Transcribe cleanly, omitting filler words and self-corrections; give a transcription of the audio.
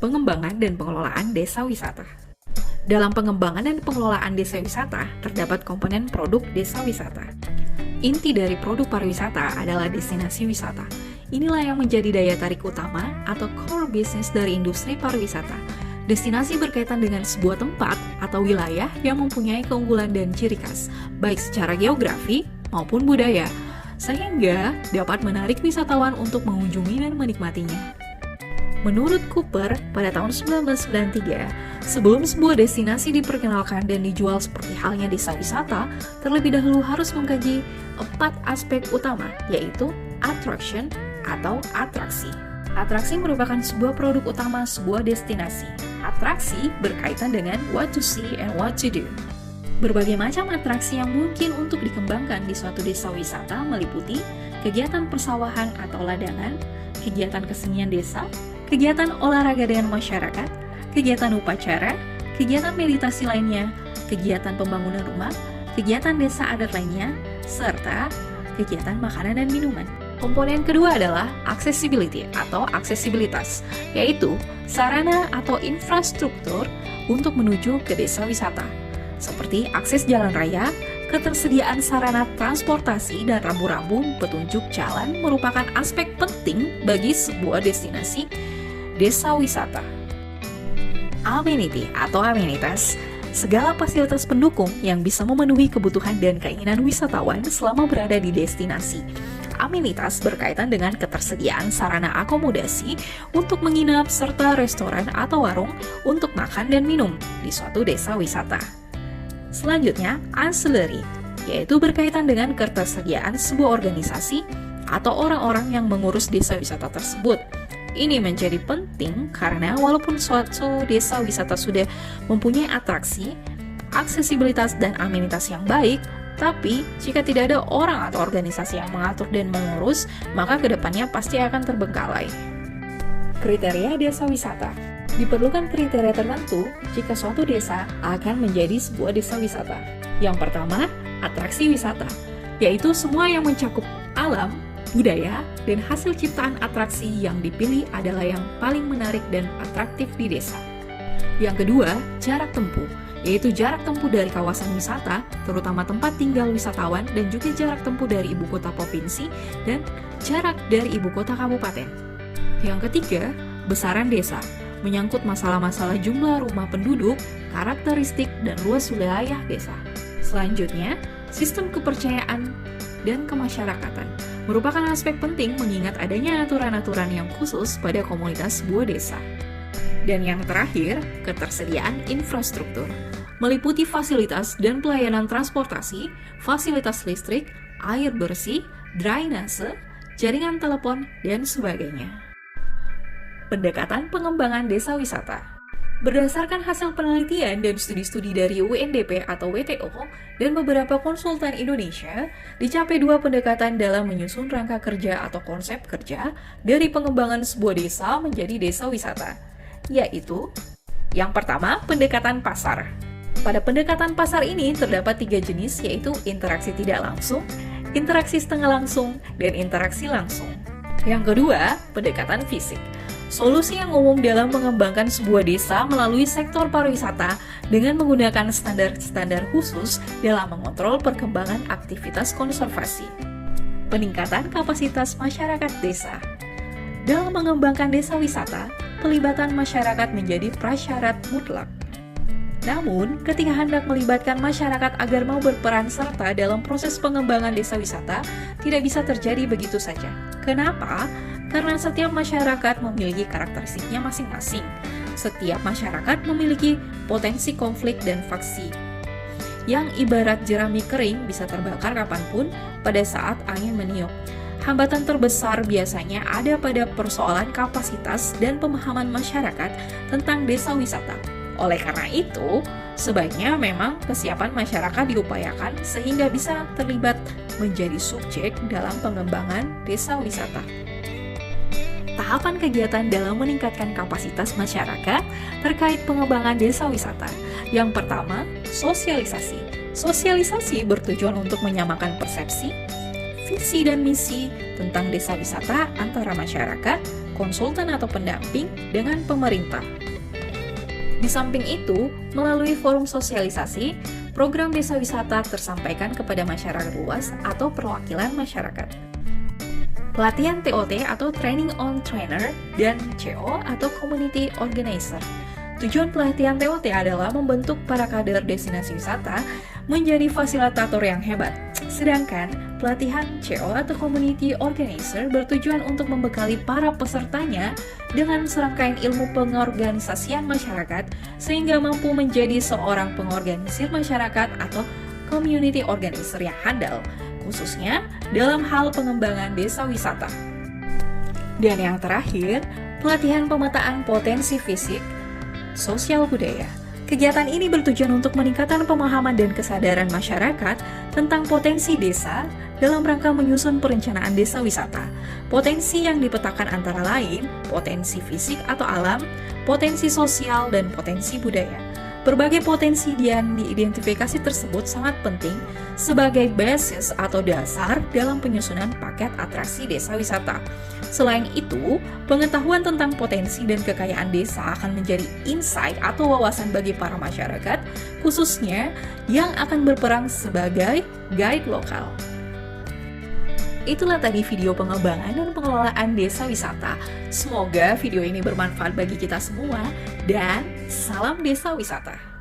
pengembangan dan pengelolaan desa wisata. Dalam pengembangan dan pengelolaan desa wisata, terdapat komponen produk desa wisata. Inti dari produk pariwisata adalah destinasi wisata. Inilah yang menjadi daya tarik utama atau core business dari industri pariwisata. Destinasi berkaitan dengan sebuah tempat atau wilayah yang mempunyai keunggulan dan ciri khas, baik secara geografi maupun budaya, sehingga dapat menarik wisatawan untuk mengunjungi dan menikmatinya. Menurut Cooper, pada tahun 1993, sebelum sebuah destinasi diperkenalkan dan dijual seperti halnya desa wisata, terlebih dahulu harus mengkaji 4 aspek utama, yaitu attraction atau atraksi. Atraksi merupakan sebuah produk utama sebuah destinasi. Atraksi berkaitan dengan what to see and what to do. Berbagai macam atraksi yang mungkin untuk dikembangkan di suatu desa wisata meliputi kegiatan persawahan atau ladangan, kegiatan kesenian desa, kegiatan olahraga dengan masyarakat, kegiatan upacara, kegiatan meditasi lainnya, kegiatan pembangunan rumah, kegiatan desa adat lainnya, serta kegiatan makanan dan minuman. Komponen kedua adalah accessibility atau aksesibilitas, yaitu sarana atau infrastruktur untuk menuju ke desa wisata, seperti akses jalan raya, ketersediaan sarana transportasi dan rambu-rambu petunjuk jalan merupakan aspek penting bagi sebuah destinasi desa wisata. Amenity atau amenitas, segala fasilitas pendukung yang bisa memenuhi kebutuhan dan keinginan wisatawan selama berada di destinasi. Amenitas berkaitan dengan ketersediaan sarana akomodasi untuk menginap serta restoran atau warung untuk makan dan minum di suatu desa wisata. Selanjutnya, ancillary, yaitu berkaitan dengan ketersediaan sebuah organisasi atau orang-orang yang mengurus desa wisata tersebut. Ini menjadi penting karena walaupun suatu desa wisata sudah mempunyai atraksi, aksesibilitas, dan amenitas yang baik, tapi jika tidak ada orang atau organisasi yang mengatur dan mengurus, maka kedepannya pasti akan terbengkalai. Kriteria desa wisata. Diperlukan kriteria tertentu jika suatu desa akan menjadi sebuah desa wisata. Yang pertama, atraksi wisata, yaitu semua yang mencakup alam, budaya, dan hasil ciptaan atraksi yang dipilih adalah yang paling menarik dan atraktif di desa. Yang kedua, jarak tempuh, yaitu jarak tempuh dari kawasan wisata, terutama tempat tinggal wisatawan, dan juga jarak tempuh dari ibu kota provinsi dan jarak dari ibu kota kabupaten. Yang ketiga, besaran desa, menyangkut masalah-masalah jumlah rumah penduduk, karakteristik, dan luas wilayah desa. Selanjutnya, sistem kepercayaan dan kemasyarakatan merupakan aspek penting mengingat adanya aturan-aturan yang khusus pada komunitas sebuah desa. Dan yang terakhir, ketersediaan infrastruktur, meliputi fasilitas dan pelayanan transportasi, fasilitas listrik, air bersih, drainase, jaringan telepon, dan sebagainya. Pendekatan pengembangan desa wisata. Berdasarkan hasil penelitian dan studi-studi dari UNDP atau WTO dan beberapa konsultan Indonesia, dicapai 2 pendekatan dalam menyusun rangka kerja atau konsep kerja dari pengembangan sebuah desa menjadi desa wisata, yaitu yang pertama, pendekatan pasar. Pada pendekatan pasar ini terdapat 3 jenis, yaitu interaksi tidak langsung, interaksi setengah langsung, dan interaksi langsung. Yang kedua, pendekatan fisik. Solusi yang umum dalam mengembangkan sebuah desa melalui sektor pariwisata dengan menggunakan standar-standar khusus dalam mengontrol perkembangan aktivitas konservasi. Peningkatan kapasitas masyarakat desa. Dalam mengembangkan desa wisata, pelibatan masyarakat menjadi prasyarat mutlak. Namun, ketika hendak melibatkan masyarakat agar mau berperan serta dalam proses pengembangan desa wisata, tidak bisa terjadi begitu saja. Kenapa? Karena setiap masyarakat memiliki karakteristiknya masing-masing. Setiap masyarakat memiliki potensi konflik dan faksi, yang ibarat jerami kering bisa terbakar kapanpun pada saat angin meniup. Hambatan terbesar biasanya ada pada persoalan kapasitas dan pemahaman masyarakat tentang desa wisata. Oleh karena itu, sebaiknya memang kesiapan masyarakat diupayakan sehingga bisa terlibat menjadi subjek dalam pengembangan desa wisata. Tahapan kegiatan dalam meningkatkan kapasitas masyarakat terkait pengembangan desa wisata. Yang pertama, sosialisasi. Sosialisasi bertujuan untuk menyamakan persepsi, visi dan misi tentang desa wisata antara masyarakat, konsultan atau pendamping dengan pemerintah. Di samping itu, melalui forum sosialisasi, program desa wisata tersampaikan kepada masyarakat luas atau perwakilan masyarakat. Pelatihan TOT atau Training on Trainer dan CO atau Community Organizer. Tujuan pelatihan TOT adalah membentuk para kader destinasi wisata menjadi fasilitator yang hebat. Sedangkan pelatihan CO atau Community Organizer bertujuan untuk membekali para pesertanya dengan serangkaian ilmu pengorganisasian masyarakat sehingga mampu menjadi seorang pengorganisir masyarakat atau community organizer yang handal, khususnya dalam hal pengembangan desa wisata. Dan yang terakhir, pelatihan pemetaan potensi fisik, sosial budaya. Kegiatan ini bertujuan untuk meningkatkan pemahaman dan kesadaran masyarakat tentang potensi desa dalam rangka menyusun perencanaan desa wisata. Potensi yang dipetakan antara lain potensi fisik atau alam, potensi sosial, dan potensi budaya. Berbagai potensi yang diidentifikasi tersebut sangat penting sebagai basis atau dasar dalam penyusunan paket atraksi desa wisata. Selain itu, pengetahuan tentang potensi dan kekayaan desa akan menjadi insight atau wawasan bagi para masyarakat, khususnya yang akan berperan sebagai guide lokal. Itulah tadi video pengembangan dan pengelolaan desa wisata. Semoga video ini bermanfaat bagi kita semua, dan salam desa wisata.